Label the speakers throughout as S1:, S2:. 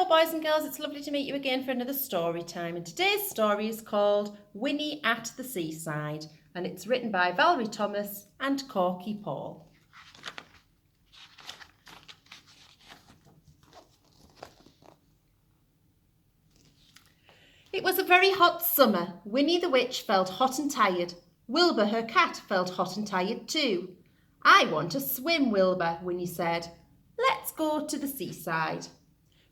S1: boys and girls, it's lovely to meet you again for another story time, and today's story is called Winnie at the Seaside, and it's written by Valerie Thomas and Corky Paul. It was a very hot summer. Winnie the witch felt hot and tired. Wilbur, her cat, felt hot and tired too. "I want to swim, Wilbur," Winnie said. "Let's go to the seaside."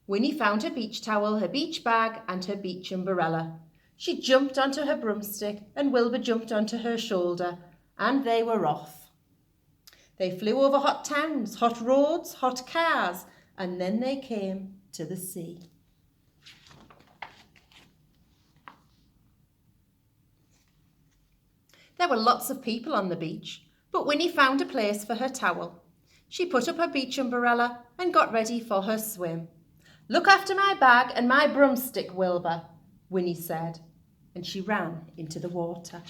S1: Winnie found her beach towel, her beach bag and her beach umbrella. She jumped onto her broomstick and Wilbur jumped onto her shoulder, and they were off. They flew over hot towns, hot roads, hot cars, and then they came to the sea. There were lots of people on the beach, but Winnie found a place for her towel. She put up her beach umbrella and got ready for her swim. "Look after my bag and my broomstick, Wilbur," Winnie said, and she ran into the water.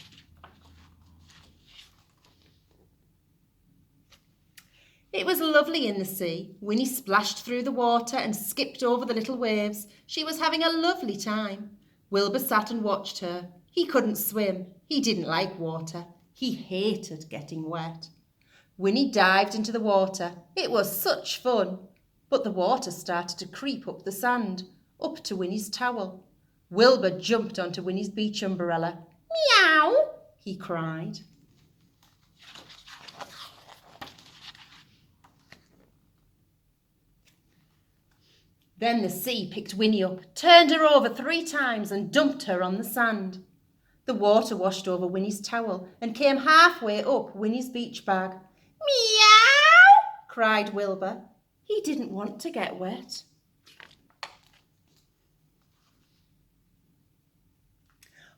S1: It was lovely in the sea. Winnie splashed through the water and skipped over the little waves. She was having a lovely time. Wilbur sat and watched her. He couldn't swim. He didn't like water. He hated getting wet. Winnie dived into the water. It was such fun. But the water started to creep up the sand, up to Winnie's towel. Wilbur jumped onto Winnie's beach umbrella. "Meow!" he cried. Then the sea picked Winnie up, turned her over 3 times and dumped her on the sand. The water washed over Winnie's towel and came halfway up Winnie's beach bag. "Meow!" cried Wilbur. He didn't want to get wet.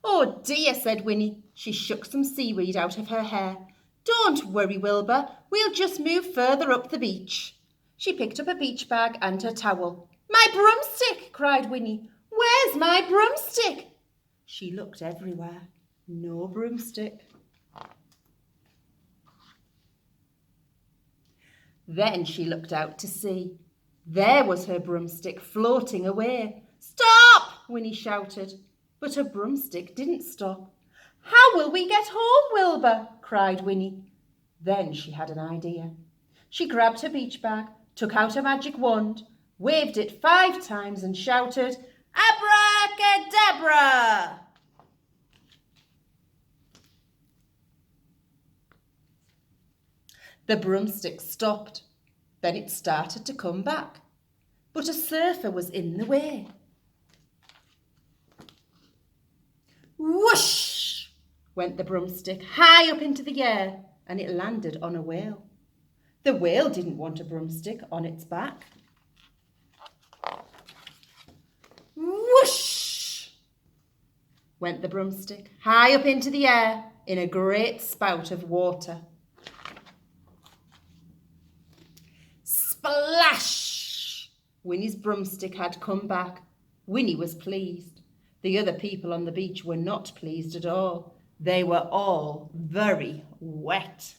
S1: "Oh dear," said Winnie. She shook some seaweed out of her hair. "Don't worry, Wilbur. We'll just move further up the beach." She picked up her beach bag and her towel. "My broomstick!" cried Winnie. "Where's my broomstick?" She looked everywhere. No broomstick. Then she looked out to sea. There was her broomstick floating away. "Stop!" Winnie shouted. But her broomstick didn't stop. "How will we get home, Wilbur?" cried Winnie. Then she had an idea. She grabbed her beach bag, took out her magic wand, waved it 5 times and shouted, "Abracadabra!" The broomstick stopped. Then it started to come back. But a surfer was in the way. Whoosh! Went the broomstick high up into the air, and it landed on a whale. The whale didn't want a broomstick on its back. Whoosh! Went the broomstick high up into the air in a great spout of water. Splash! Winnie's broomstick had come back. Winnie was pleased. The other people on the beach were not pleased at all. They were all very wet.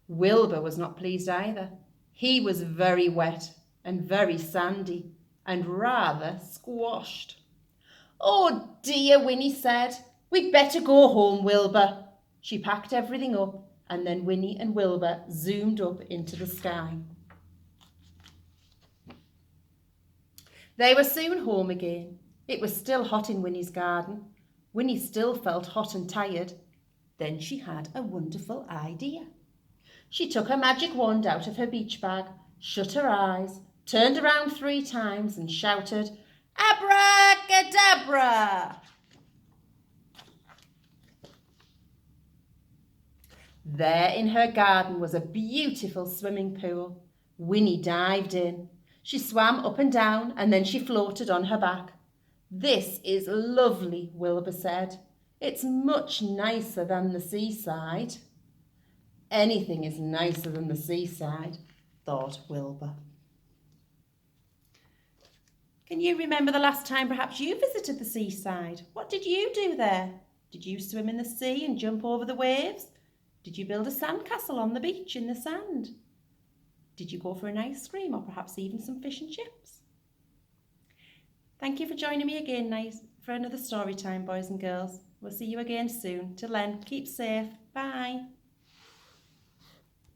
S1: Wilbur was not pleased either. He was very wet and very sandy and rather squashed. "Oh dear," Winnie said. "We'd better go home, Wilbur." She packed everything up, and then Winnie and Wilbur zoomed up into the sky. They were soon home again. It was still hot in Winnie's garden. Winnie still felt hot and tired. Then she had a wonderful idea. She took her magic wand out of her beach bag, shut her eyes, turned around 3 times and shouted, "Abracadabra!" There in her garden was a beautiful swimming pool. Winnie dived in. She swam up and down and then she floated on her back. "This is lovely," Wilbur said. "It's much nicer than the seaside." Anything is nicer than the seaside, thought Wilbur. Can you remember the last time perhaps you visited the seaside? What did you do there? Did you swim in the sea and jump over the waves? Did you build a sandcastle on the beach in the sand? Did you go for an ice cream or perhaps even some fish and chips? Thank you for joining me again, nice, for another story time, boys and girls. We'll see you again soon. Till then, keep safe. Bye.